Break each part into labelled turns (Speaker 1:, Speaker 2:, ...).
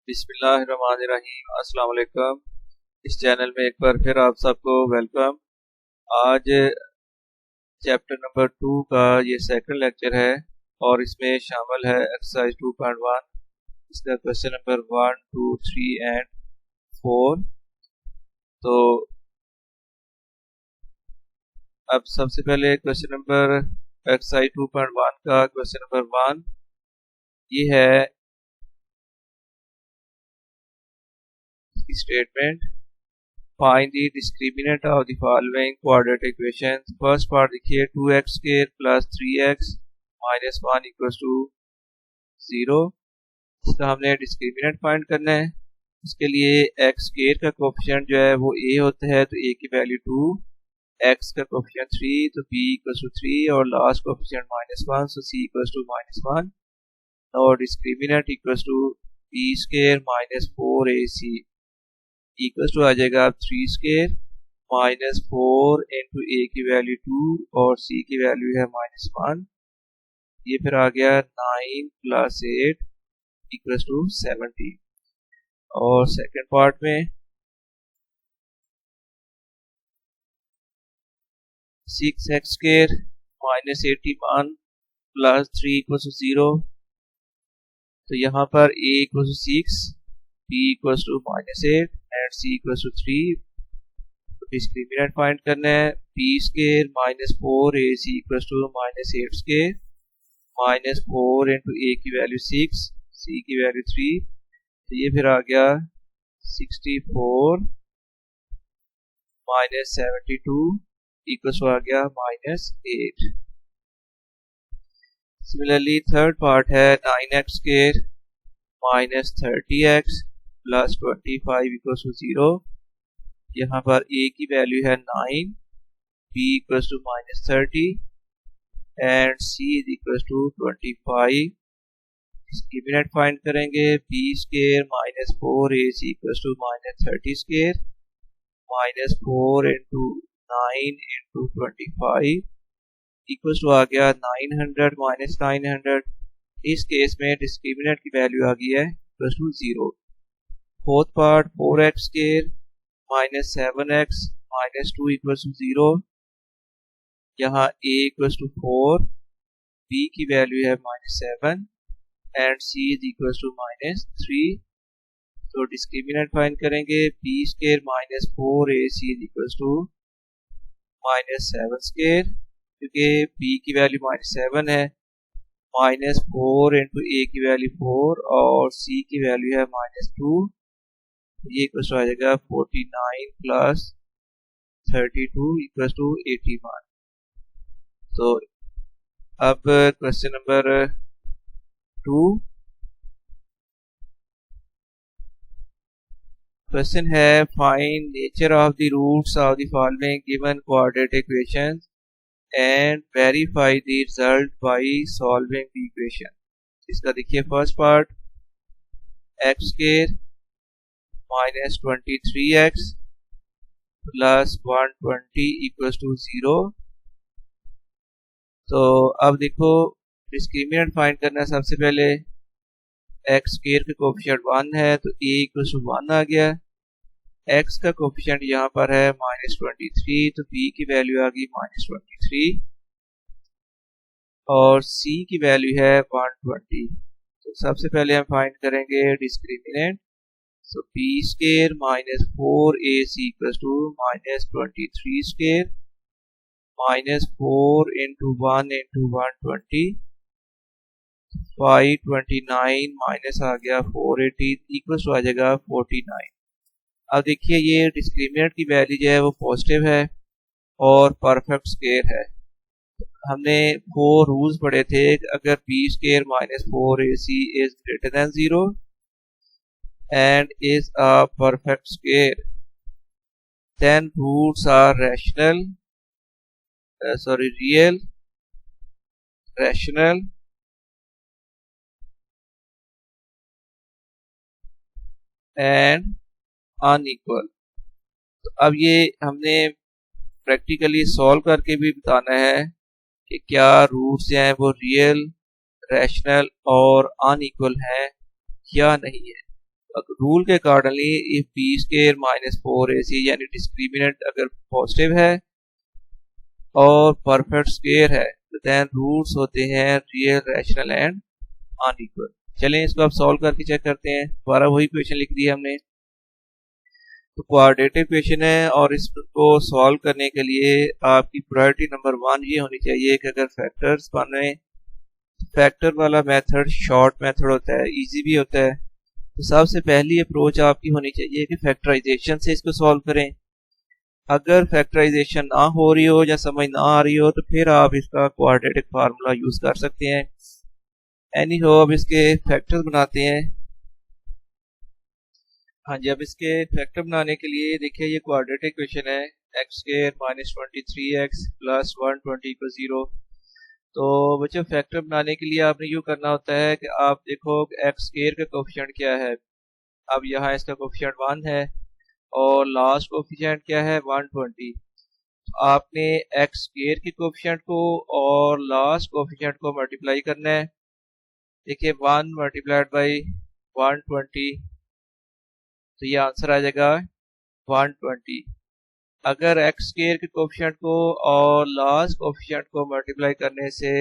Speaker 1: बिस्मिल्लाहिर्रहमानिर्रहीम। अस्सलाम वालेकुम। इस चैनल में एक बार फिर आप सबको वेलकम। आज चैप्टर नंबर 2 का ये सेकंड लेक्चर है और इसमें शामिल है एक्सरसाइज 2.1। इसका क्वेश्चन नंबर 1, 2, 3 एंड 4। तो अब सबसे पहले क्वेश्चन नंबर एक्सरसाइज 2.1 का क्वेश्चन नंबर 1 ये है statement. Find the discriminant of the following quadratic equations. First part देखिए 2x square plus 3x minus 1 equals to 0। इसका हमने डिस्क्रिमिनेंट फाइंड करना है। इसके लिए x स्क्वायर का कोएफिशिएंट जो है वो a होता है, तो a की वैल्यू 2, x का कोएफिशिएंट 3, तो b इक्वल्स टू 3 और last coefficient -1, so c equals to -1 और discriminant equals to b square minus 4ac equals to आ जाएगा 3 स्क्वायर माइनस 4 इंटू ए की वैल्यू 2 और सी की वैल्यू है -1। ये फिर आ गया 9 प्लस 8 इक्वल्स टू 70। और सेकंड पार्ट में 6x square minus 81 plus 3 equals to 0। तो यहाँ पर a equals to 6, b equals to -8 and c equals to 3। तो डिस्क्रिमिनेंट फाइंड करना है। b square minus 4ac equals to -8 square minus 4 into a की value 6, c की value 3। तो ये फिर आ गया 64 माइनस 72 इक्वल्स टू आ गया -8। सिमिलरली थर्ड पार्ट है 9x square minus 30x plus 25 equals to 0। यहाँ पर a की वैल्यू है 9, b equals to -30 and c is equals to 25। Discriminant find करेंगे। b square minus 4ac equals to -30 square minus 4 into 9 into 25 equals to आ गया 900 minus 900। इस case में discriminant की वैल्यू आ गई है equals to 0। Fourth part 4x square minus 7x minus 2 equals to 0। यहाँ a इक्वल्स टू 4, b की वैल्यू है -7 and c is equals to -3। तो डिस्क्रिमिनेंट फाइंड करेंगे। b square minus 4ac is equals to -7 square, क्योंकि b की value -7 है, -4 into a की value 4 और c की वैल्यू है -2। ये इक्वल्स टू आ जाएगा 49 प्लस 32 इक्वल्स टू 81। तो अब क्वेश्चन नंबर 2। क्वेश्चन है find nature of the roots of the following given quadratic equations and verify the result by solving the equation. इसका देखिए first part x square minus 23x plus 120 equals to 0। तो अब देखो discriminant find करना है। सबसे पहले x स्क्वायर का कोएफिशिएंट 1 है, तो a इक्वल्स टू 1 आ गया। x का कोएफिशिएंट यहाँ पर है -23, तो b की वैल्यू आ गई -23 और c की वैल्यू है 120। तो सबसे पहले हम फाइंड करेंगे discriminant. So b square minus 4ac equals to minus 23 square minus 4 into 1 into 120 529 minus आ गया 480 इक्वल्स टू आ जाएगा 49। अब देखिए ये डिस्क्रिमिनेंट की वैल्यू जो है वो पॉजिटिव है और परफेक्ट स्क्वायर है। हमने 4 रूल्स पढ़े थे। अगर b square minus 4ac is greater than 0 and is a perfect square, then roots are real, rational and unequal। तो अब ये हमने प्रैक्टिकली सॉल्व करके भी बताना है कि क्या रूट्स हैं वो रियल, रैशनल और अनइक्वल हैं या नहीं है। रूल के accordingly if b square minus 4ac यानी डिस्क्रिमिनेंट अगर पॉजिटिव है और परफेक्ट स्क्वायर है तो देन रूट्स होते हैं रियल, रैशनल एंड अनइक्वल। चलें इसको अब सॉल्व करके चेक करते हैं। दोबारा वही क्वेश्चन लिख दिया हमने, तो क्वाड्रेटिक क्वेश्चन है और इसको सॉल्व करने के लिए आपकी प्रायोरिटी नंबर 1 ये होनी चाहिए कि अगर फैक्टर्स बन रहे, फैक्टर वाला मेथड शॉर्ट मेथड होता है, इजी भी होता है। तो सबसे पहली अप्रोच आपकी होनी चाहिए कि फैक्टराइजेशन से इसको सॉल्व करें। अगर फैक्टराइजेशन ना हो रही हो या समझ ना आ रही हो तो फिर आप इसका क्वाड्रेटिक फार्मूला यूज कर सकते हैं। एनी हो, अब इसके फैक्टर्स बनाते हैं। हाँ जी, अब इसके फैक्टर बनाने के लिए देखिए ये क्वाड्रेटिक क्वेश्चन है, x square minus 23x plus 120 को 0। तो बच्चों फैक्टर बनाने के लिए आपने यूँ करना होता है कि आप देखो एक्स स्क्वायर का कोफिशिएंट क्या है। अब यहाँ इसका कोफिशिएंट 1 है और लास्ट कोफिशिएंट क्या है 120। तो आपने एक्स स्क्वायर के कोफिशिएंट को और लास्ट कोफिशिएंट को मल्टीप्लाई करना है। देखिए 1 मल्टीप्लाइड बाई 120 तो ये आंसर आ जाएगा 120। अगर एक्स स्क्वायर के कोफिशिएंट को और लास्ट कोफिशिएंट को मल्टीप्लाई करने से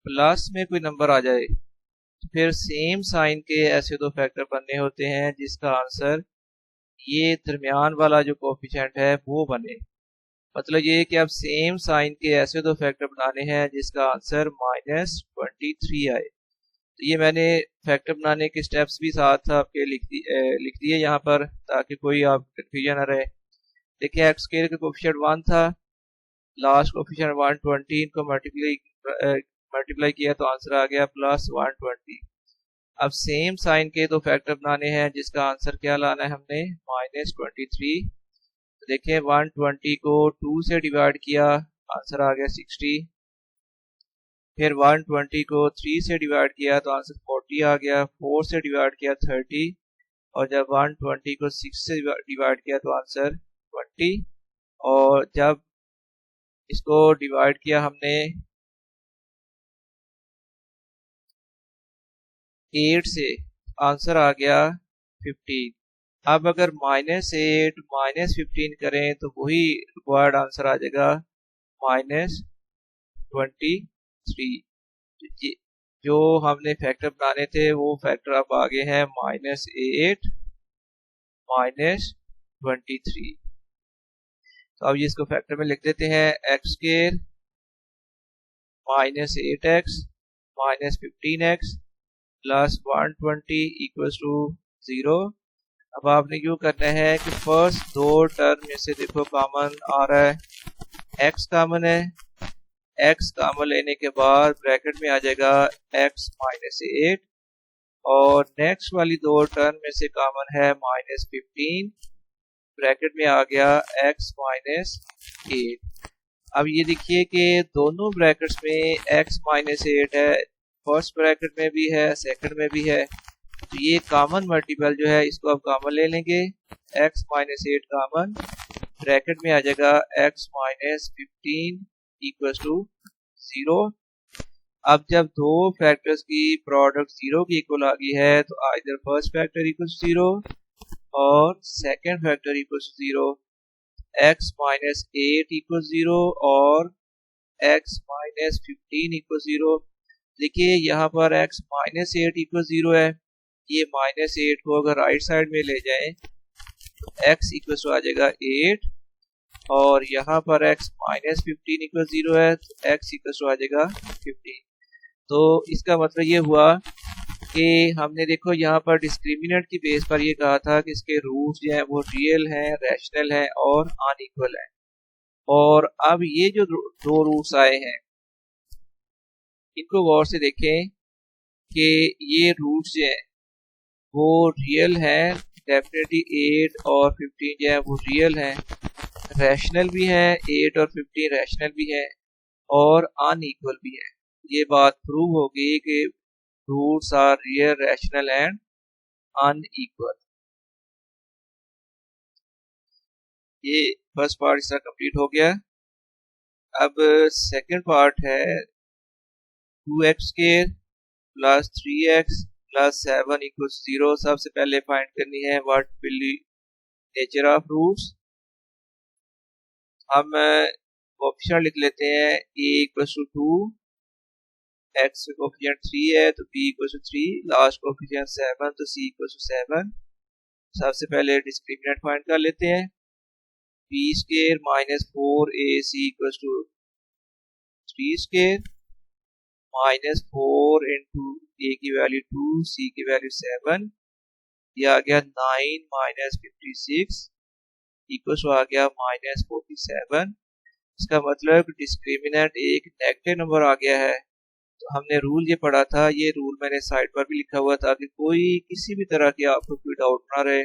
Speaker 1: प्लस में कोई नंबर आ जाए तो फिर सेम साइन के ऐसे दो फैक्टर बनने होते हैं जिसका आंसर ये दरमियान वाला जो कोफिशिएंट है वो बने। मतलब ये कि अब सेम साइन के ऐसे दो फैक्टर बनाने हैं जिसका आंसर -23 आए। तो ये मैंने फैक्टर बनाने के स्टेप्स भी साथ आपके लिख दिए यहाँ पर ताकि कोई आप कन्फ्यूजन ना रहे। देखिए एक्स स्क्वायर का कोफिशिएंट 1 था, लास्ट कोफिशिएंट 120, इनको मल्टीप्लाई किया तो आंसर आ गया प्लस 120। अब सेम साइन के दो फैक्टर बनाने हैं जिसका आंसर क्या लाना है हमने -23। तो देखिए 120 को 2 से डिवाइड किया, आंसर आ गया 60। फिर 120 को 3 से डिवाइड किया तो आंसर 40 आ गया। 4 से डिवाइड किया 30 और जब 120 को 6 से डिवाइड किया तो आंसर 20 और जब इसको डिवाइड किया हमने 8 से आंसर आ गया 15। अब अगर -8 -15 करें तो वही रिक्वायर्ड आंसर आ जाएगा -23। जो हमने फैक्टर बनाने थे वो फैक्टर अब आगे हैं -8 -23। तो अब ये इसको फैक्टर में लिख देते हैं, x square -8x -15x plus 120 equals to 0। अब आपने यूँ करना है कि फर्स्ट दो टर्म में से देखो कॉमन आ रहा है, x कॉमन है, x कॉमन लेने के बाद ब्रैकेट में आ जाएगा x -8 और नेक्स्ट वाली दो टर्म में से कॉमन है -15, ब्रैकेट में आ गया x -8। अब ये देखिए कि दोनों ब्रैकेट्स में x -8 है, फर्स्ट ब्रैकेट में भी है सेकंड में भी है। तो ये कॉमन मल्टीपल जो है इसको अब कॉमन ले लेंगे, x -8 कॉमन, ब्रैकेट में आ जाएगा x -15 इक्वल्स टू 0। अब जब दो फैक्टर्स की प्रोडक्ट 0 की इक्वल आ गई है तो आइदर फर्स्ट फैक्टर इक्वल्स 0 और second factor equals 0, x -8 equal 0 और x -15 इक्वल 0। देखिए यहाँ पर x -8 इक्वल 0 है, ये -8 को अगर राइट साइड में ले जाएं तो x इक्वल आ जाएगा 8 और यहाँ पर x -15 इक्वल 0 है तो x इक्वल आ जाएगा 15। तो इसका मतलब ये हुआ कि हमने देखो यहाँ पर डिस्क्रिमिनेंट की बेस पर ये कहा था कि इसके रूट्स जो हैं वो रियल हैं, रैशनल हैं और अनइक्वल हैं। और अब ये जो दो रूट्स आए हैं इनको गौर से देखें कि ये रूट्स जो हैं वो रियल हैं, डेफिनेटली 8 और 15 जो है वो रियल हैं, रैशनल भी है, 8 और 15 रैशनल भी है और अनइक्वल भी है। ये बात प्रूव हो गई कि roots are real, rational and unequal. ये फर्स्ट पार्ट इसका कंप्लीट हो गया। अब सेकंड पार्ट है 2x² plus 3x plus 7 equal 0। सबसे पहले फाइंड करनी है what will be nature of roots. हम कोएफिशिएंट लिख लेते हैं a equal to 2, x coefficient 3 है तो b equal to 3, last coefficient 7 तो c इक्वल टू 7। सबसे पहले डिस्क्रिमिनेंट फाइंड कर लेते हैं। b square minus 4ac equal to 3 square minus 4 into a की वैल्यू 2, c की वैल्यू 7, ये आ गया 9 माइनस 56 इक्वल आ गया माइनस 47। इसका मतलब डिस्क्रिमिनेंट एक नेगेटिव नंबर आ गया है। तो हमने रूल ये पढ़ा था, ये रूल मैंने साइड पर भी लिखा हुआ था कि कोई किसी भी तरह की आपको कोई डाउट ना रहे।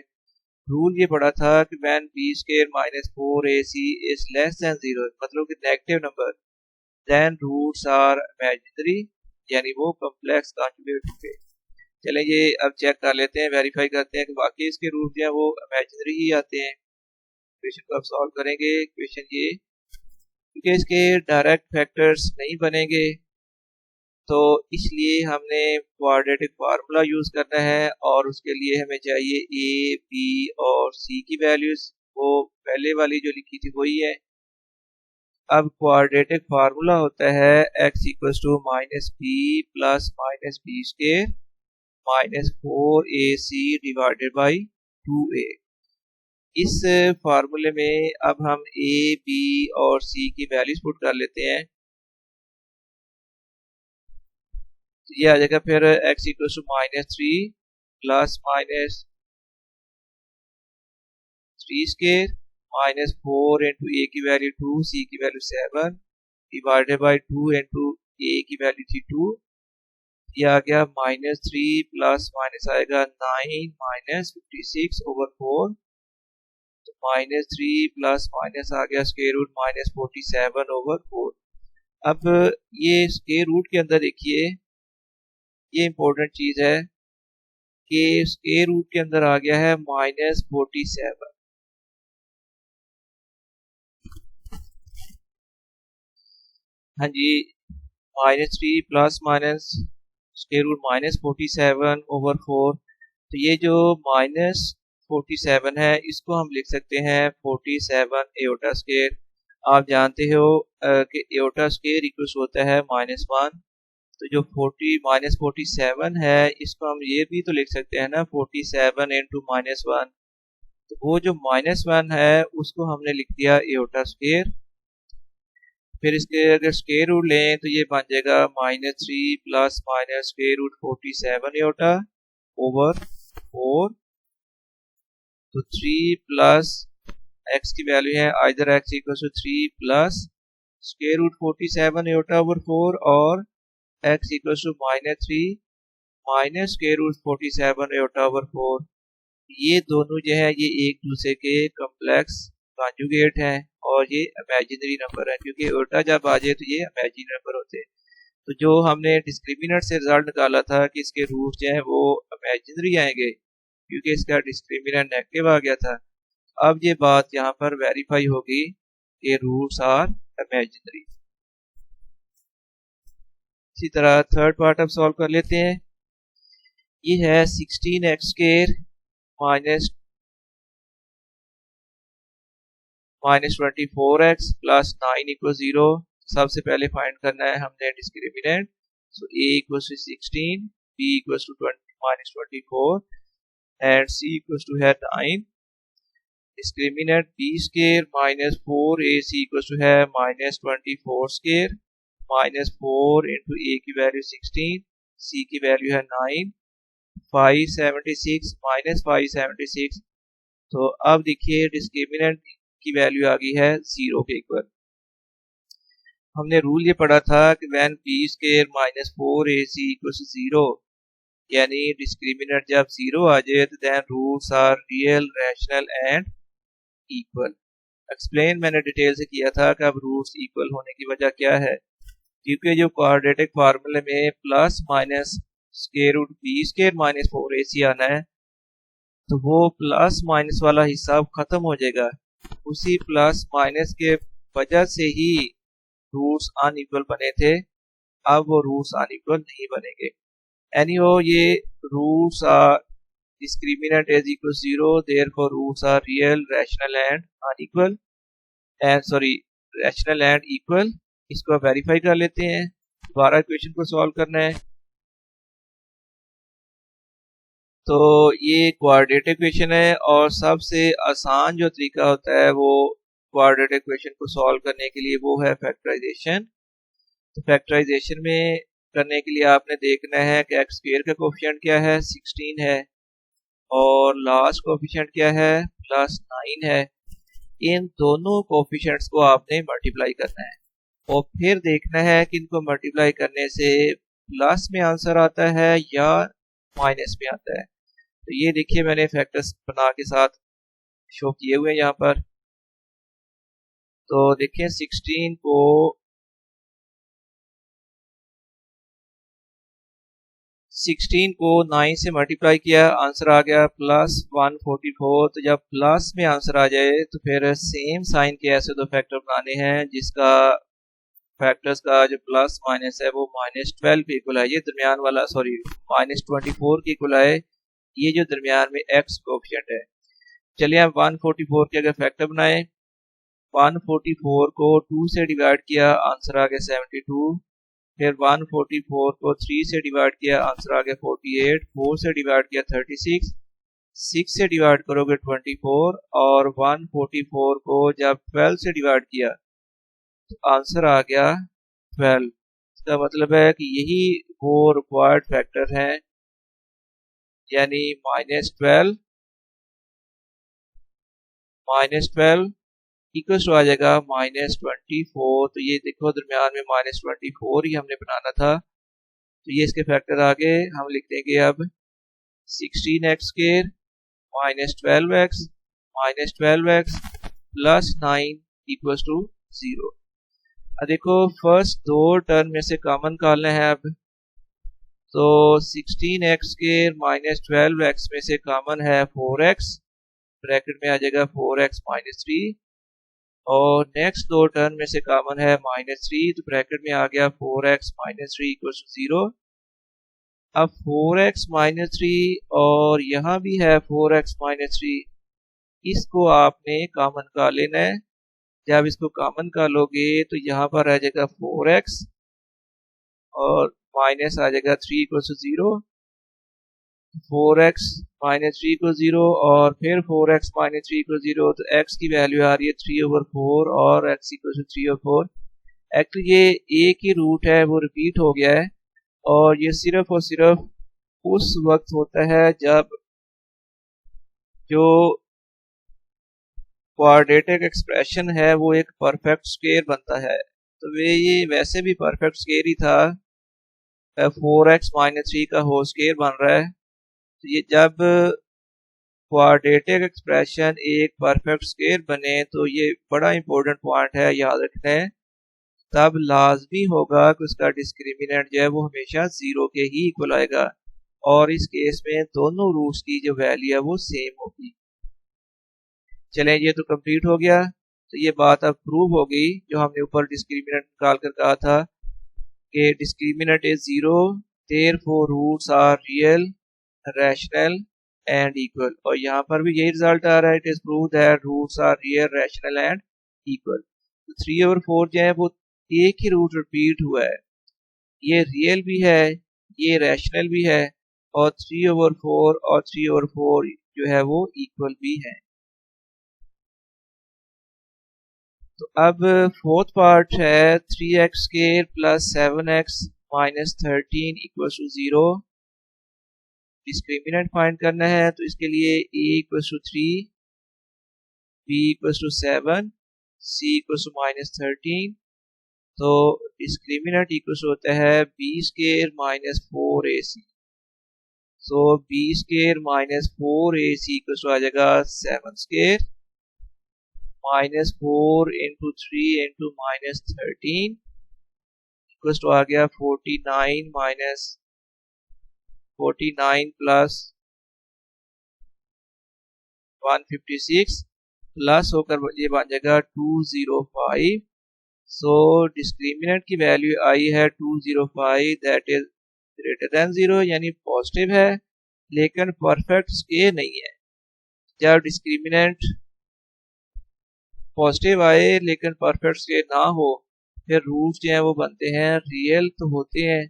Speaker 1: रूल ये पढ़ा था कि when b square minus 4ac is less than 0, मतलब कि negative number, then roots are imaginary, यानी वो कॉम्प्लेक्स कॉन्जुगेट होंगे। चलें ये अब चेक कर लेते हैं, वेरीफाई करते हैं कि वाकई इसके रूट जो है वो इमेजिनरी ही आते हैं। क्वेश्चन को अब सॉल्व करेंगे। क्वेश्चन ये, क्योंकि इसके डायरेक्ट फैक्टर्स नहीं बनेंगे तो इसलिए हमने क्वाड्रेटिक फार्मूला यूज करना है, और उसके लिए हमें चाहिए a, b और c की वैल्यूज। वो पहले वाली जो लिखी थी वही है। अब क्वाड्रेटिक फार्मूला होता है x equal to minus b plus minus b square minus 4ac divided by 2a। इस फार्मूले में अब हम a, b और c की वैल्यूज पुट कर लेते हैं। ये आ जाएगा फिर x equal to minus 3 plus minus 3 square minus 4 into a की वैल्यू 2, c की value 7 divided by 2 into a की वैल्यू थी 2। ये आ गया माइनस 3 प्लस माइनस आएगा 9 माइनस 56 ओवर 4, तो माइनस 3 प्लस माइनस आ गया स्क्वायर रूट माइनस 47 ओवर 4। अब ये स्क्वायर रूट के अंदर देखिए, ये इंपॉर्टेंट चीज है कि स्क्वायर रूट के अंदर आ गया है माइनस 47। हाँ जी, minus 3 plus minus square root minus 47 over 4। तो ये जो माइनस 47 है इसको हम लिख सकते हैं 47 एओटा स्क्वायर। आप जानते हो कि एओटा स्क्वायर इक्वल होता है -1। तो जो 40 माइनस 47 है इसको हम ये भी तो लिख सकते हैं ना 47 इंटू -1। तो वो जो -1 है उसको हमने लिख दिया एओटा स्क्वायर। फिर इसके अगर स्क्वायर रूट लें तो ये बन जाएगा -3 plus minus square root 47 iota over 4। तो 3 प्लस x की वैल्यू है either x equal to 3 plus square root 47 iota over 4 और x equal to -3 minus square root 47 iota over 4। ये दोनों जो है ये एक दूसरे के कॉम्प्लेक्स कॉन्जुगेट हैं और ये इमेजिनरी नंबर है, क्योंकि एओटा जब आ जाए तो ये इमेजिनरी नंबर होते हैं। तो जो हमने डिस्क्रिमिनेंट से रिजल्ट निकाला था कि इसके रूट जो है वो इमेजिनरी आएंगे क्योंकि इसका डिस्क्रिमिनेंट नेगेटिव आ गया था। अब ये बात यहाँ पर वेरीफाई होगी कि रूट्स आर इमेजिनरी। इसी तरह थर्ड पार्ट अब सॉल्व कर लेते हैं। ये है 16x square minus 24x plus 9 equal 0। सबसे पहले फाइंड करना है हमने discriminant. So a equal to 16, b equal to -24 and c equal to है 9। Discriminant b square minus 4ac equal to है -24 स्क्वायर माइनस 4 इंटू a की वैल्यू 16, c की value है 9, 576 माइनस 576। तो अब देखिए डिस्क्रिमिनेंट की वैल्यू आ गई है 0 के इक्वल। हमने रूल ये पढ़ा था कि when b square minus 4ac equal to 0, यानी डिस्क्रिमिनेंट जब 0 आ जाए तो then roots are real, rational and equal. Explain मैंने डिटेल से किया था कि अब रूट्स इक्वल होने की वजह क्या है, क्योंकि जो क्वाड्रेटिक फार्मूले में plus minus square root b square minus 4ac आना है तो वो प्लस माइनस वाला हिस्सा खत्म हो जाएगा। उसी प्लस माइनस के वजह से ही रूट्स अनइक्वल बने थे, अब वो रूट्स अनइक्वल नहीं बनेंगे। एनीहो ये roots are discriminant is equal to 0, therefore roots are real, rational and unequal rational and equal। इसको वेरीफाई कर लेते हैं। दोबारा इक्वेशन को सॉल्व करना है। तो ये क्वाड्रेटिक इक्वेशन है और सबसे आसान जो तरीका होता है वो क्वाड्रेटिक इक्वेशन को सॉल्व करने के लिए वो है फैक्टराइजेशन। तो फैक्टराइजेशन में करने के लिए आपने देखना है कि एक्स स्क्वायर का कोफिशिएंट क्या है, 16 है, और लास्ट कोफिशिएंट क्या है, +9 है। इन दोनों कोफिशिएंट्स को आपने मल्टीप्लाई करना है और फिर देखना है कि इनको मल्टीप्लाई करने से प्लस में आंसर आता है या माइनस में आता है। तो ये देखिए मैंने फैक्टर्स बना के साथ शो किए हुए हैं यहाँ पर। तो देखिए 16 को 9 से मल्टीप्लाई किया, आंसर आ गया +144। तो जब प्लस में आंसर आ जाए तो फिर सेम साइन के ऐसे दो फैक्टर बनाने हैं जिसका फैक्टर्स का जो प्लस माइनस है वो -12 के इक्वल है, ये दरमियान वाला -24 के इक्वल है, ये जो दरमियान में एक्स कोफिशिएंट है। चलिए हम 144 के अगर फैक्टर बनाए, 144 को 2 से डिवाइड किया, आंसर आ गया 72। फिर 144 को 3 से डिवाइड किया, आंसर आ गया 48। 4 से डिवाइड किया 36, 6 से डिवाइड करोगे 24, और 144 को जब 12 से डिवाइड किया तो आंसर आ गया 12। इसका मतलब है कि यही वो रिक्वायर्ड फैक्टर है, यानी -12 इक्वल टू आ जाएगा -24। तो ये देखो दरमियान में -24 ही हमने बनाना था। तो ये इसके फैक्टर आगे हम लिख देंगे अब 16x square -12x +9 equal to 0। अब देखो फर्स्ट दो टर्म में से कॉमन निकालना है अब। तो 16x स्क्वायर -12x में से कॉमन है 4x, ब्रैकेट में आ जाएगा 4x -3, और नेक्स्ट दो टर्म में से कॉमन है -3, तो ब्रैकेट में आ गया 4x -3 इक्वल टू 0। अब 4x -3 और यहाँ भी है 4x -3, इसको आपने कॉमन का लेना है। जब इसको कॉमन का लोगे तो यहाँ पर आ जाएगा 4x और माइनस आ जाएगा 3 इक्वल टू 0। 4x -3 को 0 और फिर 4x -3 को 0, तो x की वैल्यू आ रही है 3/4 और x इक्वल टू 3/4। एक्चुअली ये एक ही रूट है वो रिपीट हो गया है, और ये सिर्फ और सिर्फ उस वक्त होता है जब जो क्वाड्रेटिक एक्सप्रेशन है वो एक परफेक्ट स्क्वायर बनता है। तो ये वैसे भी परफेक्ट स्क्वायर ही था, 4x -3 का होल स्क्वायर बन रहा है। तो ये जब क्वाड्रेटिक एक्सप्रेशन एक परफेक्ट स्क्वायर बने तो ये बड़ा इंपॉर्टेंट पॉइंट है, याद रखना है। तब लाजमी होगा कि उसका डिस्क्रिमिनेंट जो है वो हमेशा 0 के ही इक्वल आएगा, और इस केस में दोनों रूट्स की जो वैल्यू है वो सेम होगी। चलें, ये तो कंप्लीट हो गया। तो ये बात अब प्रूव हो गई जो हमने ऊपर डिस्क्रिमिनेंट निकाल कर कहा था कि discriminant is 0, therefore roots are real, rational and equal. और यहाँ पर भी यही रिजल्ट आ रहा है, it is prove that roots are real, rational and equal. तो 3/4 जो है वो एक ही रूट रिपीट हुआ है, ये रियल भी है, ये रैशनल भी है, और 3/4 और 3/4 जो है वो इक्वल भी है। तो अब फोर्थ पार्ट है 3x square plus 7x -13 equal to 0। Discriminant find करना है, तो इसके लिए a equal to 3, b equal to 7, c equal to -13। तो डिस्क्रिमिनेंट इक्वल होता है b square -4ac। So b square -4ac equal आ जाएगा 7 square -4 into 3 into -13 equal to आ गया 49 प्लस 156 प्लस होकर ये बन जाएगा 205। सो डिस्क्रिमिनेंट की वैल्यू आई है 205, दैट इज ग्रेटर देन 0 यानी पॉजिटिव है लेकिन परफेक्ट स्क्वायर नहीं है। जब डिस्क्रिमिनेंट पॉजिटिव आए लेकिन परफेक्ट स्क्वायर ना हो फिर रूट्स जो हैं वो बनते हैं रियल तो होते हैं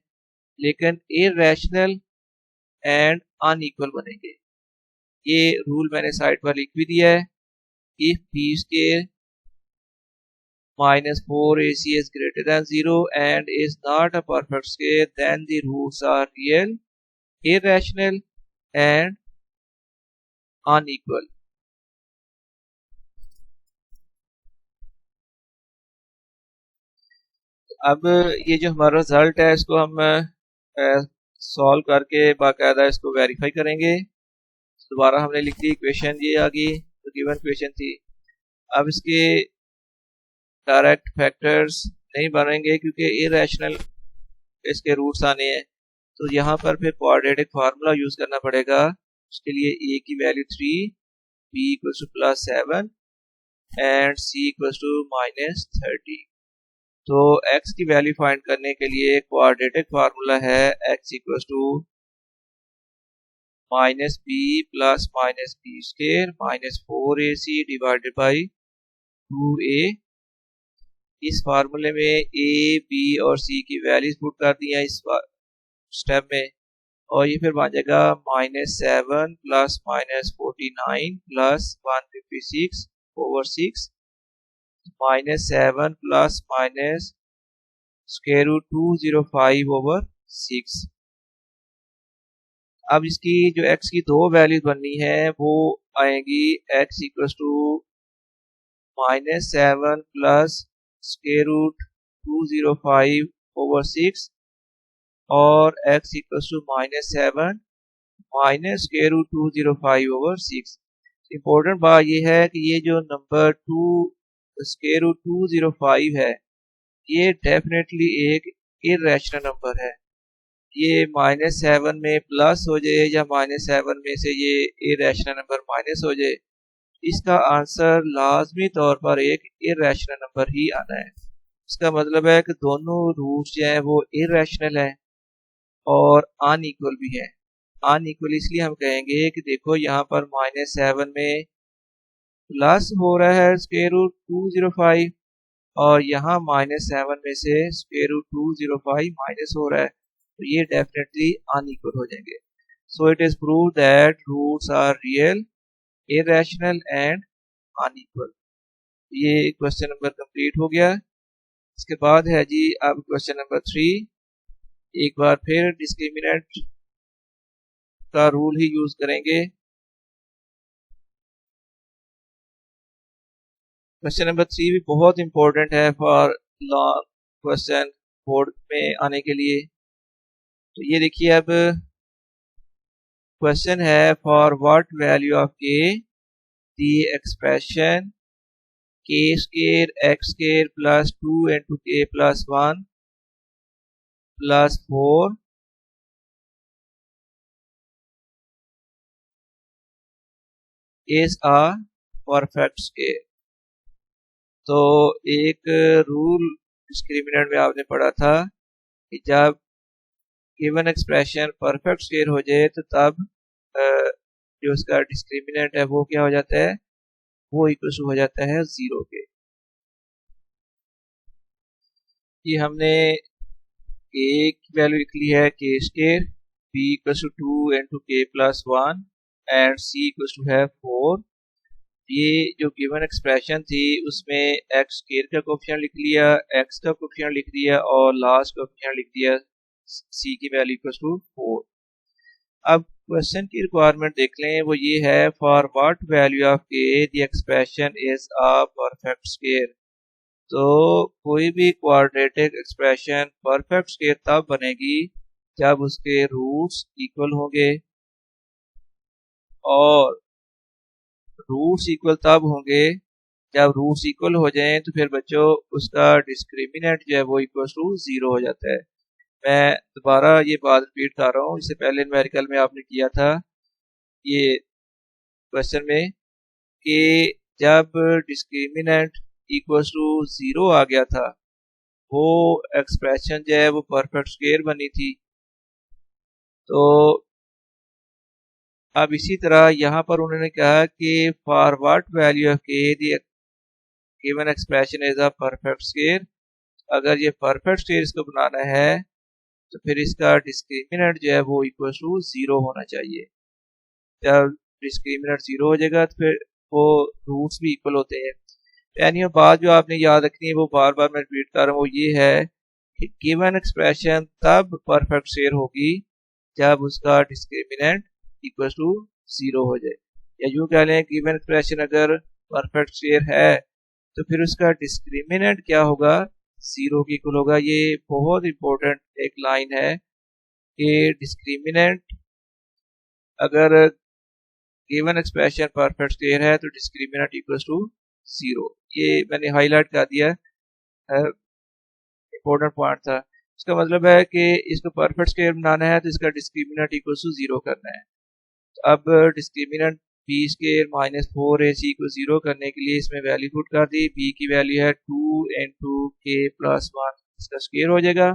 Speaker 1: लेकिन इररेशनल एंड अनइक्वल बनेंगे। ये रूल मैंने साइड पर लिख भी दिया है। If b square minus 4ac is greater than 0 and is not a perfect square, then the roots are real, irrational and unequal. अब ये जो हमारा रिजल्ट है इसको हम सॉल्व करके बाकायदा इसको वेरीफाई करेंगे। दोबारा हमने लिख दी इक्वेशन, ये आ गई तो गिवन इक्वेशन थी। अब इसके डायरेक्ट फैक्टर्स नहीं बनेंगे क्योंकि इरेशनल इसके रूट्स आने हैं, तो यहाँ पर फिर क्वाड्रेटिक फार्मूला यूज करना पड़ेगा। उसके लिए a की value 3, b equals to +7 and c equals to -30। तो x की वैल्यू फाइंड करने के लिए क्वाड्रेटिक फार्मूला है x equals to -b plus -b square -4ac divided by 2a। इस फार्मूले में a, b और c की वैल्यूज पुट कर दी है इस स्टेप में और ये फिर बन जाएगा -7 प्लस -49 प्लस 156/6 -7 प्लस -√205/6। अब इसकी जो x की दो वैल्यूज बननी है वो आएंगी x इक्वल्स टू -7 प्लस √205/6 और x इक्वल्स टू -7 -√205/6। इम्पोर्टेंट बात ये है कि ये जो नंबर √205 है ये डेफिनेटली एक इरेशनल नंबर है। ये -7 में प्लस हो जाए या -7 में से ये इरेशनल नंबर माइनस हो जाए, इसका आंसर लाजमी तौर पर एक इरेशनल नंबर ही आना है। इसका मतलब है कि दोनों रूट्स जो हैं वो इरेशनल हैं और अनइक्वल भी है। अनइक्वल इसलिए हम कहेंगे कि देखो यहाँ पर -7 में प्लस हो रहा है √205 और यहाँ -7 में से √205 माइनस हो रहा है, तो ये डेफिनेटली अनइक्वल हो जाएंगे। So it is prove that roots are real, irrational and unequal. ये क्वेश्चन नंबर कंप्लीट हो गया। इसके बाद है जी अब क्वेश्चन नंबर 3। एक बार फिर डिस्क्रिमिनेंट का रूल ही यूज करेंगे। क्वेश्चन नंबर 3 भी बहुत इंपॉर्टेंट है फॉर लॉन्ग क्वेश्चन बोर्ड में आने के लिए। तो ये देखिए अब क्वेश्चन है for what value of k the expression k square x square plus 2 into k plus 1 plus 4 is a perfect square। तो एक रूल डिस्क्रिमिनेंट में आपने पढ़ा था कि जब गिवन एक्सप्रेशन परफेक्ट स्क्वायर हो जाए तो तब जो उसका डिस्क्रिमिनेंट है वो क्या हो जाता है, वो इक्वल हो जाता है 0 के। ये हमने a की वैल्यू लिख ली है k square, b equal to 2 into k plus 1 and c equal to है 4। ये जो गिवन एक्सप्रेशन थी उसमें x स्क्वायर का कोफिशिएंट लिख लिया, x का कोफिशिएंट लिख दिया और लास्ट कोफिशिएंट लिख दिया c की वैल्यू इक्वल टू 4। अब क्वेश्चन की रिक्वायरमेंट देख लें, वो ये है for what value of k the expression is a perfect square. तो कोई भी क्वाड्रेटिक एक्सप्रेशन परफेक्ट स्क्वायर तब बनेगी जब उसके रूट्स इक्वल होंगे और रूट्स इक्वल तब होंगे जब रूट्स इक्वल हो जाएं तो फिर बच्चों उसका डिस्क्रिमिनेंट जो है वो इक्वल टू 0 हो जाता है। मैं दोबारा ये बात रिपीट कर रहा हूँ, इससे पहले न्यूमेरिकल में आपने किया था ये क्वेश्चन में कि जब डिस्क्रिमिनेंट इक्वल टू 0 आ गया था वो एक्सप्रेशन जो है वो परफेक्ट स्क्वायर बनी थी। तो अब इसी तरह यहाँ पर उन्होंने कहा कि फॉर व्हाट वैल्यू ऑफ के the given expression is a perfect square. अगर ये परफेक्ट स्क्वायर इसको बनाना है तो फिर इसका डिस्क्रिमिनेंट जो है वो इक्वल टू 0 होना चाहिए। जब डिस्क्रिमिनेंट 0 हो जाएगा तो फिर वो रूट्स भी इक्वल होते हैं। यानी बात जो आपने याद रखनी है वो बार बार मैं रिपीट कर रहा हूँ, वो ये है कि गिवन एक्सप्रेशन तब परफेक्ट स्क्वायर होगी जब उसका डिस्क्रिमिनेंट इक्वल टू 0 हो जाए। या यूँ कह लें गिवन एक्सप्रेशन अगर परफेक्ट स्क्वायर है तो फिर उसका डिस्क्रिमिनेंट क्या होगा, 0 के इक्वल होगा। ये बहुत इंपॉर्टेंट एक लाइन है कि डिस्क्रिमिनेंट अगर गिवन एक्सप्रेशन परफेक्ट स्क्वायर है तो डिस्क्रिमिनेंट इक्वल टू 0। ये मैंने हाईलाइट कर दिया है, इंपॉर्टेंट पॉइंट था। इसका मतलब है कि इसको परफेक्ट स्क्वायर बनाना है तो इसका डिस्क्रिमिनेंट इक्वल टू 0 करना है। तो अब discriminant B square minus 4ac को 0 करने के लिए इसमें वैल्यू पुट कर दी। बी की वैल्यू है 2 इंटू के प्लस 1, इसका स्क्वायर हो जाएगा,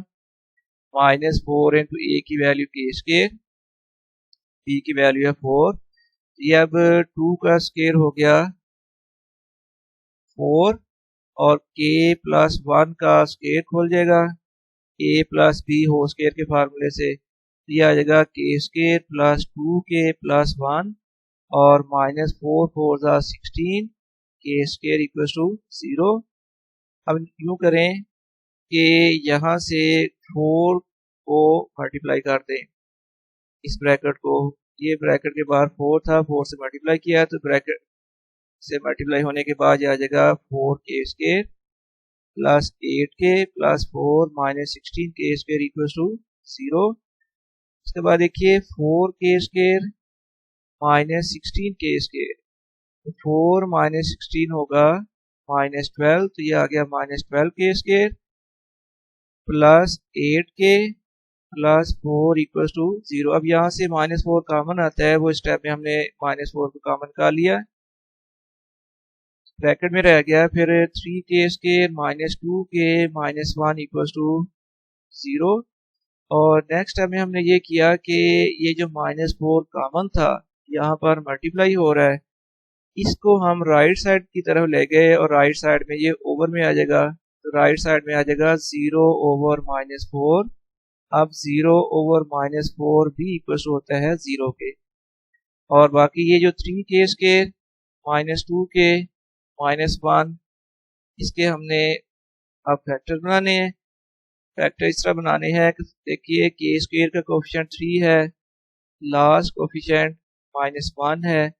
Speaker 1: माइनस 4 इंटू ए की वैल्यू के स्क्वायर, बी की वैल्यू है 4। ये अब 2 का स्क्वायर हो गया 4 और के प्लस 1 का स्क्वायर खोल जाएगा ए प्लस बी होल स्क्वायर के फार्मूले से। ये आ जाएगा के स्क्वायर प्लस 2k प्लस 1 और माइनस 4 4 ज़ा 16 के स्क्वायर इक्वल टू 0। अब यूँ करें कि यहाँ से 4 को मल्टीप्लाई कर दें इस ब्रैकेट को, ये ब्रैकेट के बाहर 4 था, 4 से मल्टीप्लाई किया तो ब्रैकेट से मल्टीप्लाई होने के बाद आ जाएगा 4k square plus 8k plus 4 minus 16k square equal to 0। इसके बाद देखिए 4k square minus 16k square, तो 4 माइनस 16 होगा माइनस 12, तो ये आ गया minus 12k square plus 8k plus 4 equal to 0। अब यहाँ से माइनस 4 कॉमन आता है, वो स्टेप में हमने माइनस 4 को कॉमन कर लिया, ब्रैकेट में रह गया। फिर 3k square minus 2k minus 1 equal to 0। और नेक्स्ट स्टेप में हमने ये किया कि ये जो माइनस 4 कॉमन था यहाँ पर मल्टीप्लाई हो रहा है, इसको हम राइट साइड की तरफ ले गए और राइट साइड में ये ओवर में आ जाएगा, तो राइट साइड में आ जाएगा 0 ओवर माइनस 4। अब 0 ओवर माइनस 4 भी इक्वल होता है 0 के। और बाकी ये जो 3k square minus 2k minus 1, इसके हमने अब फैक्टर बनाने हैं। फैक्टर इस तरह बनाने हैं कि देखिए के स्क्वायर का कोफिशिएंट 3 है, लास्ट कोफिशिएंट माइनस 1 है।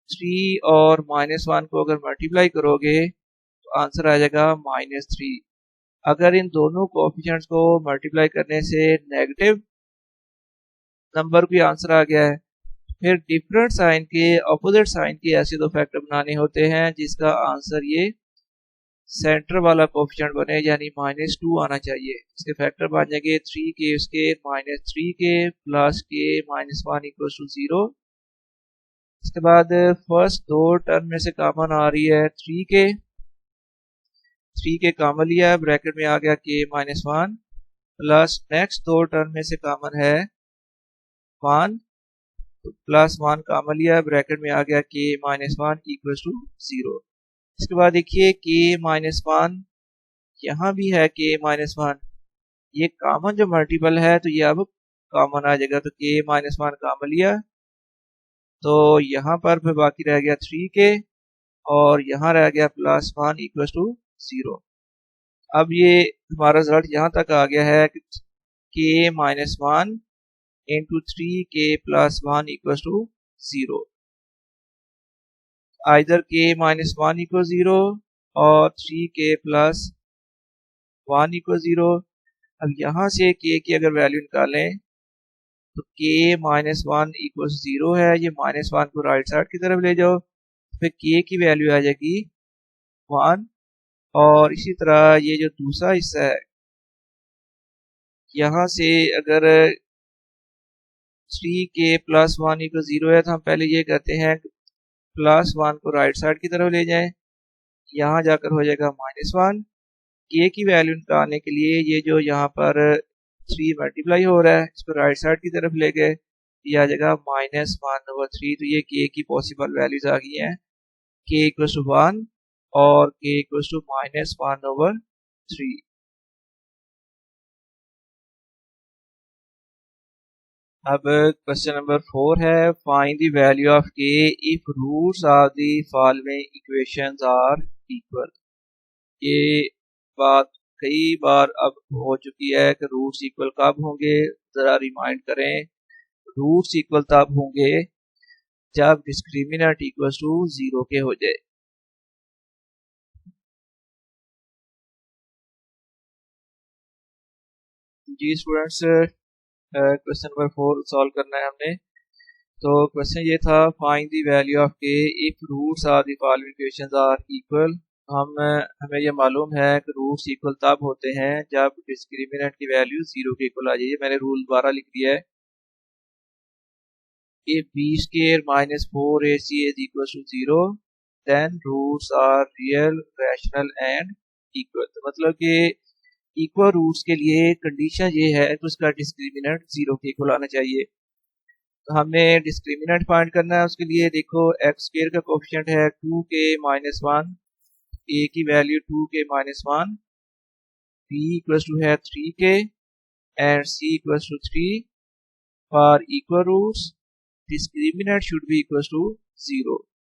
Speaker 1: 3 और माइनस 1 को अगर मल्टीप्लाई करोगे तो आंसर आ जाएगा माइनस 3। अगर इन दोनों कोफिशिएंट्स को मल्टीप्लाई करने से नेगेटिव नंबर भी आंसर आ गया है, फिर डिफरेंट साइन के अपोजिट साइन के ऐसे दो फैक्टर बनाने होते हैं जिसका आंसर ये सेंटर वाला कोफिशिएंट बने, यानी माइनस 2 आना चाहिए। इसके फैक्टर बन जाएंगे 3k square minus 3k plus k minus 1 equal to 0। इसके बाद फर्स्ट दो टर्म में से कॉमन आ रही है 3k कॉमन लिया, ब्रैकेट में आ गया k माइनस 1 प्लस नेक्स्ट दो टर्म में से कॉमन है 1 प्लस 1 कॉमन लिया, ब्रैकेट में आ गया k माइनस 1 इक्वल टू 0। इसके बाद देखिए k माइनस 1 यहाँ भी है k माइनस 1, ये कॉमन जो मल्टीपल है तो ये अब कॉमन आ जाएगा, तो k माइनस 1 कॉमन लिया तो यहाँ पर फिर बाकी रह गया 3k और यहाँ रह गया प्लस 1 इक्वल टू 0। अब ये हमारा रिजल्ट यहाँ तक आ गया है कि k minus 1 into 3k plus 1 equal to 0। Either k minus 1 equal 0 और 3k प्लस 1 इक्वल 0। अब यहाँ से k की अगर वैल्यू निकालें तो k माइनस 1 इक्वल 0 है, ये माइनस 1 को राइट साइड की तरफ ले जाओ, फिर k की वैल्यू आ जाएगी 1। और इसी तरह ये जो दूसरा हिस्सा है यहाँ से अगर 3k प्लस 1 इक्वल 0 है तो हम पहले ये करते हैं प्लस 1 को राइट साइड की तरफ ले जाएं, यहाँ जाकर हो जाएगा माइनस 1। k की वैल्यू निकालने के लिए ये जो यहाँ पर 3 मल्टीप्लाई हो रहा है, इसको राइट साइड की तरफ ले गए, ये आ जाएगा -1/3। तो ये k की पॉसिबल वैल्यूज आ गई हैं, k = 1 और k = -1/3। अब क्वेश्चन नंबर 4 है, find the value of k if roots of the following equations are equal. ये बात कई बार अब हो चुकी है कि रूट्स इक्वल कब होंगे, जरा रिमाइंड करें। रूट्स इक्वल तब होंगे जब डिस्क्रिमिनेंट इक्वल टू 0 के हो जाए। जी स्टूडेंट्स, क्वेश्चन नंबर 4 सॉल्व करना है हमने। तो क्वेश्चन ये था, find the value of k if roots of the following equations are equal. हमें ये मालूम है कि रूट्स इक्वल तब होते हैं जब डिस्क्रिमिनेंट की वैल्यू 0 के इक्वल आ जाए। मैंने रूल दोबारा लिख दिया है, if b square minus 4ac is equal to 0 then roots are real, rational and equal। तो मतलब कि इक्वल रूट्स के लिए कंडीशन ये है कि उसका डिस्क्रिमिनेंट 0 के इक्वल आना चाहिए। तो हमने डिस्क्रिमिनेंट फाइंड करना है, उसके लिए देखो एक्स स्क्वायर का कोएफिशिएंट है 2k - 1, a की वैल्यू 2k - 1, b = है 3k and c = 3। For equal roots discriminant should be equal to 0।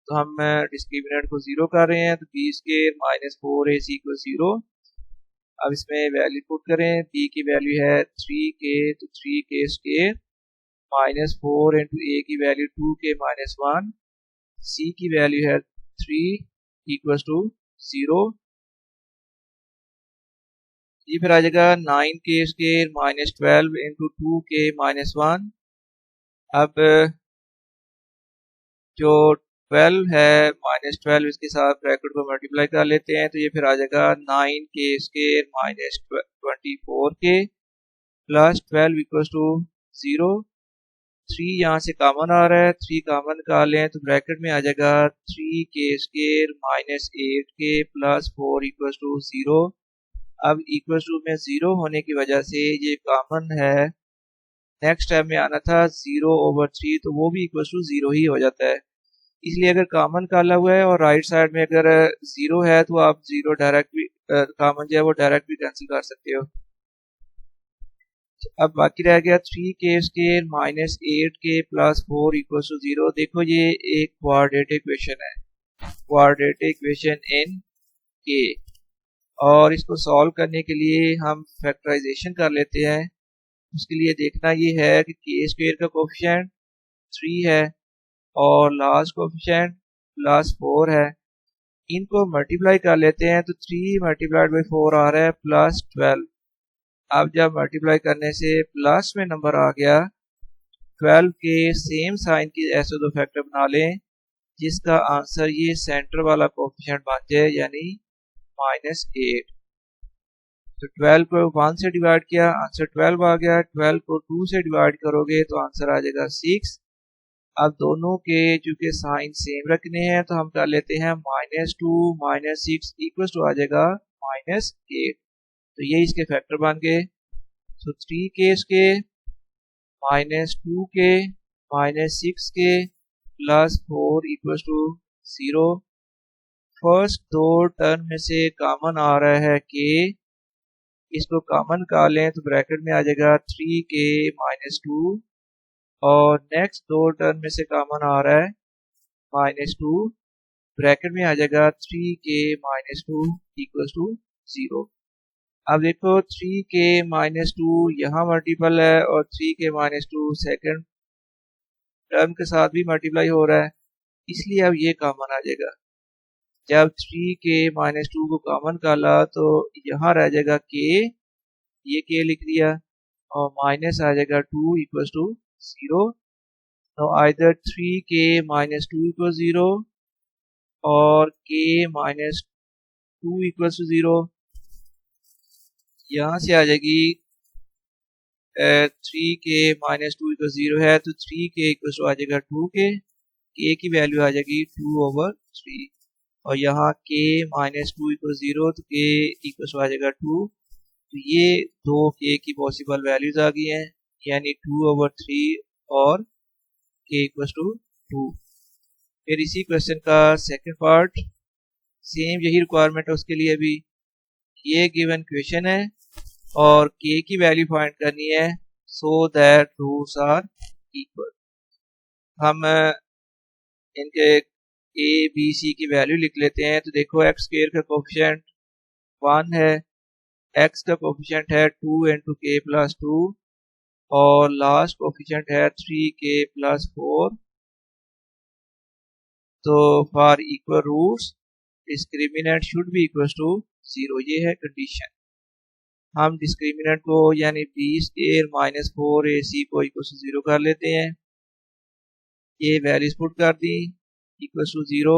Speaker 1: तो हम डिस्क्रिमिनेंट को 0 कर रहे हैं, तो b स्क्वायर - 4ac = 0। अब इसमें वैल्यू पुट करें, b की वैल्यू है 3k, तो 3k स्क्वायर -4 इंटू a की वैल्यू 2k - 1, c की वैल्यू है 3 = 0। ये फिर आ जाएगा 9k स्क्वायर -12 इंटू 2k - 1। अब जो 12 है -12 इसके साथ ब्रैकेट को मल्टीप्लाई कर लेते हैं, तो ये फिर आ जाएगा 9k स्क्वायर -24k प्लस 12 = 0। 3 यहाँ से कॉमन आ रहा है, 3 कॉमन निकाल लें तो ब्रैकेट में आ जाएगा 3k स्क्वायर -8k प्लस 4 = 0। अब इक्वल टू में 0 होने की वजह से ये कॉमन है, नेक्स्ट टाइम में आना था 0/3, तो वो भी इक्वल टू 0 ही हो जाता है। इसलिए अगर कॉमन काला हुआ है और राइट साइड में अगर 0 है तो आप 0 डायरेक्ट भी कॉमन जो है वो डायरेक्ट भी कैंसिल कर सकते हो। अब बाकी रह गया 3k स्क्वायर -8k प्लस 4 = 0। देखो ये एक क्वाड्रेटिक इक्वेशन है, क्वाड्रेटिक इक्वेशन इन k, और इसको सॉल्व करने के लिए हम फैक्टराइजेशन कर लेते हैं। उसके लिए देखना ये है कि k स्क्वायर का कोएफिशिएंट 3 है और लास्ट कोएफिशिएंट +4 है, इनको मल्टीप्लाई कर लेते हैं तो 3 × 4 आ रहा है +12। अब जब मल्टीप्लाई करने से प्लस में नंबर आ गया, 12 के सेम साइन की ऐसे दो फैक्टर बना लें जिसका आंसर ये सेंटर वाला कोएफिशिएंट बन जाए, यानी -8। तो 12 को 1 से डिवाइड किया, आंसर 12 आ गया। 12 को 2 से डिवाइड करोगे तो आंसर आ जाएगा 6। अब दोनों के चूंकि साइन सेम रखने हैं तो हम कर लेते हैं -2 - 6 = आ जाएगा -8। तो ये इसके फैक्टर बन गए। तो 3k square -2k -6k plus 4 = 0। First दो टर्म में से कॉमन आ रहा है k, इसको कॉमन निकाल लें तो ब्रैकेट में आ जाएगा 3k - 2, और नेक्स्ट दो टर्म में से कॉमन आ रहा है -2, ब्रैकेट में आ जाएगा 3k - 2 = 0। अब देखो 3k - 2 यहाँ मल्टीपल है और 3k - 2 सेकंड टर्म के साथ भी मल्टीप्लाई हो रहा है, इसलिए अब ये कॉमन आ जाएगा। जब 3k - 2 को कॉमन निकाला तो यहाँ रह जाएगा k, ये k लिख दिया, और माइनस आ जाएगा 2 = 0। तो आइदर 3k - 2 = 0 और k - 2 = 0। यहाँ से आ जाएगी 3k - 2 = 0 है तो 3k = आ जाएगा 2k, k की वैल्यू आ जाएगी 2/3, और यहाँ k - 2 = 0 तो k = आ जाएगा 2। तो ये दो के की पॉसिबल वैल्यूज आ गई हैं, यानी 2/3 और के इक्वल टू 2। फिर इसी क्वेश्चन का सेकंड पार्ट, सेम यही रिक्वायरमेंट है उसके लिए भी। ये गिवन क्वेश्चन है और के की वैल्यू फाइंड करनी है so that roots are equal. हम इनके ए बी सी की वैल्यू लिख लेते हैं। तो देखो एक्स स्क्वायर का कोफिशिएंट 1 है, एक्स का कोफिशिएंट है 2 इंटू के प्लस 2 और लास्ट कोफिशिएंट है 3k प्लस 4। तो for equal roots discriminant should be equal to 0, ये है कंडीशन। हम डिस्क्रिमिनेंट को यानी बी स्क्वायर माइनस 4ac को इक्वल टू 0 कर लेते हैं। ये वैल्यूज पुट कर दी इक्वल टू 0।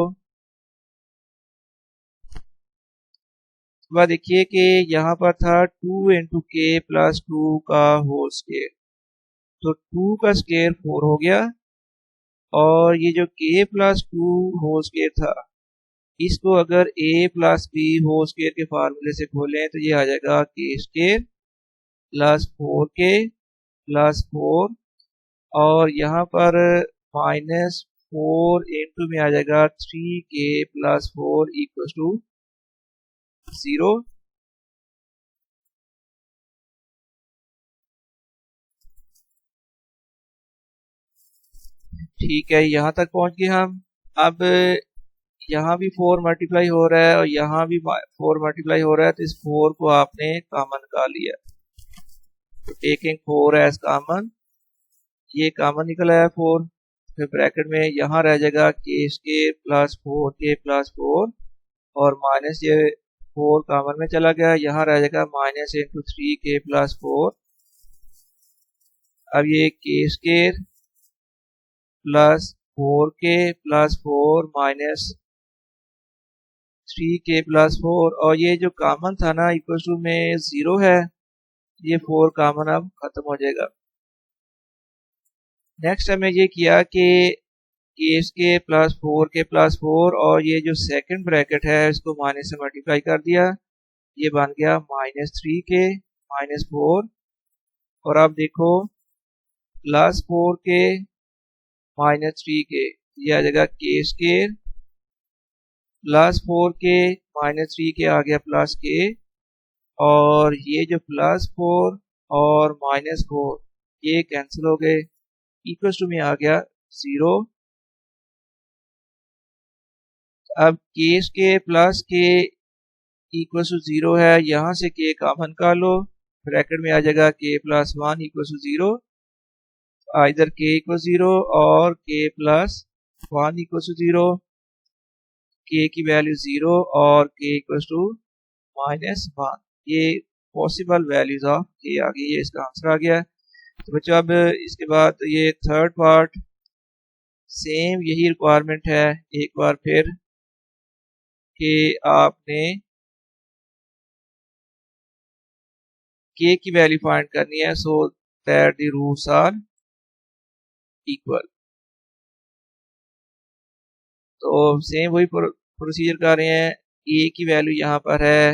Speaker 1: उसके बाद देखिए कि यहाँ पर था 2 इंटू के प्लस 2 का होल स्क्वायर, तो 2 का स्क्वायर 4 हो गया और ये जो k प्लस 2 होल स्क्वायर था इसको अगर a plus b whole square के फार्मूले से खोलें तो ये आ जाएगा k square plus 4k plus 4 और यहाँ पर माइनस 4 इंटू में आ जाएगा 3k प्लस 4 इक्वल टू 0। ठीक है, यहाँ तक पहुंच गए हम। अब यहाँ भी 4 मल्टीप्लाई हो रहा है और यहाँ भी 4 मल्टीप्लाई हो रहा है, तो इस 4 को आपने कॉमन निकाल लिया। तो टेकिंग 4 एज कॉमन, ये कॉमन निकल आया 4। फिर ब्रैकेट में यहाँ रह जाएगा के स्क्वायर प्लस 4k प्लस 4 और माइनस ये 4 कॉमन में चला गया, यहाँ रह जाएगा माइनस इंटू 3k प्लस 4। अब ये के square plus 4k plus 4 minus 3k plus 4 और ये जो कॉमन था ना इक्वल टू में 0 है, ये 4 कॉमन अब खत्म हो जाएगा। नेक्स्ट हमें ये किया कि के प्लस 4k प्लस 4 और ये जो सेकंड ब्रैकेट है इसको माइनस से मल्टीप्लाई कर दिया, ये बन गया माइनस 3k माइनस 4 और अब देखो प्लस 4k माइनस 3k, ये आ जाएगा के square plus 4k minus 3k आ गया प्लस k और ये जो प्लस 4 और माइनस 4 ये कैंसिल हो गए, इक्वल टू में आ गया 0। अब k square plus k equal to 0 है, यहाँ से k कॉमन कर लो, ब्रैकेट में आ जाएगा k plus 1 equal to 0। Either k equal 0 और k plus 1 equal to 0, k की वैल्यू 0 और k इक्वल टू माइनस 1, ये पॉसिबल वैल्यूज ऑफ k आ गई, ये इसका आंसर आ गया। तो बच्चों अब इसके बाद ये थर्ड पार्ट, सेम यही रिक्वायरमेंट है एक बार फिर कि आपने k की वैल्यू फाइंड करनी है so that the roots are equal. तो सेम वही प्रोसीजर कर रहे हैं। a की वैल्यू यहाँ पर है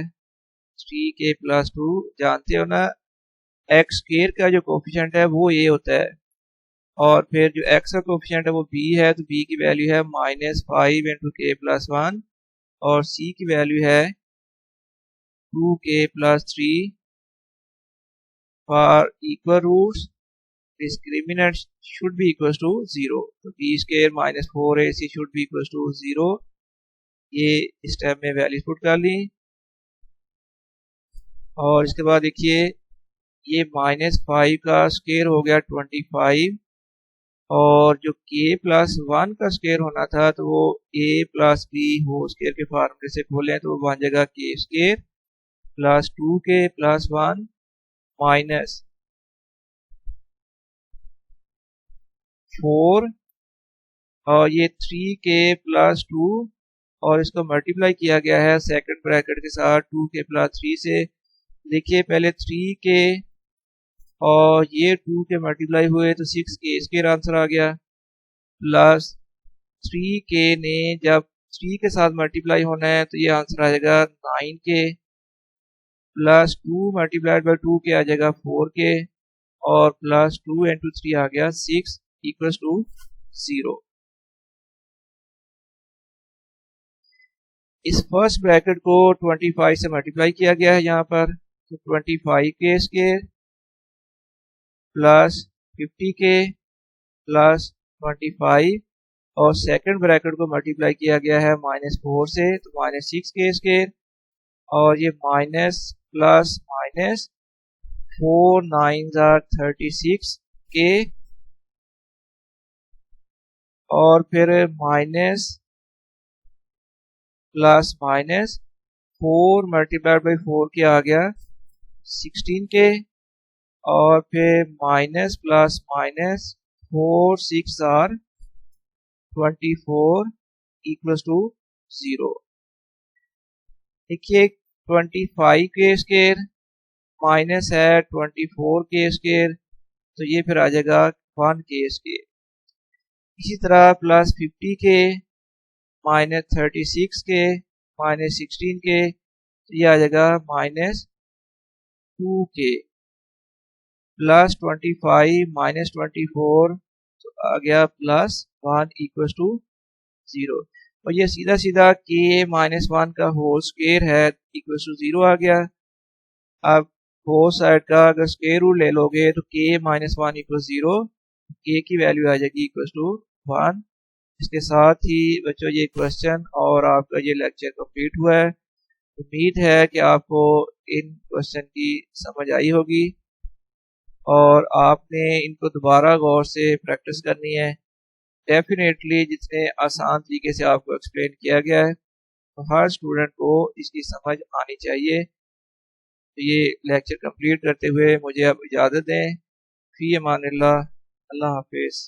Speaker 1: 3k प्लस 2, जानते हो ना एक्स स्क्वायर का जो कोफिशिएंट है वो a होता है और फिर जो x का कोफिशिएंट है वो b है, तो b की वैल्यू है माइनस 5 इंटू k प्लस 1 और c की वैल्यू है 2k plus 3। For equal roots discriminant should be equal to 0, तो b square minus 4ac should be equal to 0। ये स्टेप में वैल्यूज पुट कर ली और इसके बाद देखिए ये माइनस 5 का स्क्वायर हो गया 25 और जो k प्लस 1 का स्क्वायर होना था तो वो a plus b whole square के फार्मूले से खोलें तो वो बन जाएगा k square plus 2k plus 1 minus 4 और ये 3k प्लस 2 और इसको मल्टीप्लाई किया गया है सेकंड ब्रैकेट के साथ 2k प्लस 3 से। देखिए पहले 3k और ये 2k मल्टीप्लाई हुए तो 6k स्क्वायर आंसर आ गया, प्लस 3k ने जब 3 के साथ मल्टीप्लाई होना है तो ये आंसर आ जाएगा 9k प्लस 2 मल्टीप्लाइड बाई 2 के आ जाएगा 4k और प्लस 2 इंटू 3 आ गया 6 इक्वल्स टू 0। इस फर्स्ट ब्रैकेट को 25 से मल्टीप्लाई किया गया है यहाँ पर, तो 25k square plus 50k plus 25 और सेकंड ब्रैकेट को मल्टीप्लाई किया गया है -4 से, तो -6k स्क्वायर और ये minus plus minus 4 9 are 36k और फिर minus plus minus 4 multiplied by 4 के आ गया 16k और फिर minus plus minus 4 6 are 24 equals to 0। देखिए 25k स्क्वायर माइनस है 24k स्क्वायर, तो ये फिर आ जाएगा 1k स्क्वायर। इसी तरह plus 50k minus 36k minus 16k, तो ये आ जाएगा माइनस 2k प्लस 25 माइनस 24, तो आ गया प्लस 1 इक्वल्स टू 0। और ये सीधा सीधा k माइनस 1 का होल स्क्वायर है इक्वल्स टू 0 आ गया। अब बोथ साइड का अगर स्क्वायर रूट ले लोगे तो k माइनस 1 इक्वल्स 0, k की वैल्यू आ जाएगी इक्वल्स टू 1। इसके साथ ही बच्चों ये क्वेश्चन और आपका ये लेक्चर कंप्लीट हुआ है। उम्मीद है कि आपको इन क्वेश्चन की समझ आई होगी और आपने इनको दोबारा गौर से प्रैक्टिस करनी है। डेफिनेटली जितने आसान तरीके से आपको एक्सप्लेन किया गया है तो हर स्टूडेंट को इसकी समझ आनी चाहिए। तो ये लेक्चर कंप्लीट करते हुए मुझे अब इजाज़त दें। फ़ी अमानिल्लाह, अल्लाह हाफिज़।